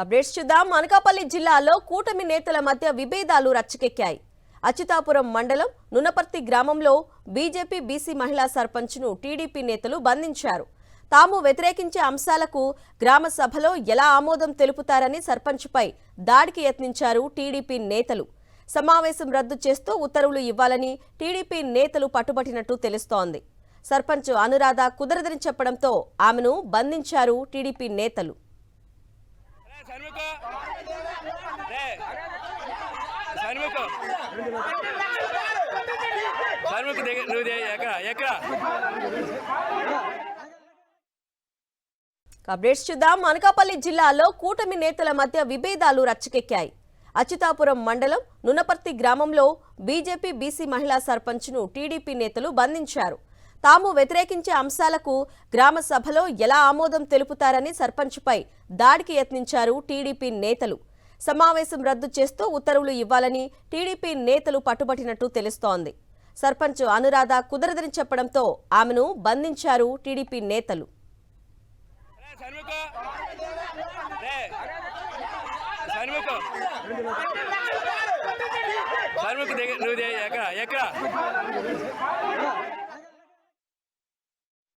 Updates చూద్దాం. అనకాపల్లి జిల్లాలో కూటమి నేతల మధ్య విభేదాలు రచ్చకెక్కాయి. అచ్యుతాపురం మండలం నునపర్తి గ్రామంలో బీజేపీ బీసీ మహిళా సర్పంచ్ను టీడీపీ నేతలు బంధించారు. తాము వ్యతిరేకించే అంశాలకు గ్రామ సభలో ఎలా ఆమోదం తెలుపుతారని సర్పంచ్పై దాడికి యత్నించారు టీడీపీ నేతలు. సమావేశం రద్దు చేస్తూ ఉత్తర్వులు ఇవ్వాలని టీడీపీ నేతలు పట్టుబట్టినట్టు తెలుస్తోంది. సర్పంచ్ అనురాధ కుదరదని చెప్పడంతో ఆమెను బంధించారు టీడీపీ నేతలు. అప్డేట్స్ చూద్దాం. అనకాపల్లి జిల్లాలో కూటమి నేతల మధ్య విభేదాలు రచ్చకెక్కాయి. అచ్యుతాపురం మండలం నునపర్తి గ్రామంలో బీజేపీ బీసీ మహిళా సర్పంచ్ను టీడీపీ నేతలు బంధించారు. తాము వ్యతిరేకించే అంశాలకు గ్రామ సభలో ఎలా ఆమోదం తెలుపుతారని సర్పంచ్పై దాడికి యత్నించారు టీడీపీ నేతలు. సమావేశం రద్దు చేస్తూ ఉత్తర్వులు ఇవ్వాలని టీడీపీ నేతలు పట్టుబట్టినట్టు తెలుస్తోంది. సర్పంచ్ అనురాధ కుదరదని చెప్పడంతో ఆమెను బంధించారు టీడీపీ నేతలు. ఎక్కడ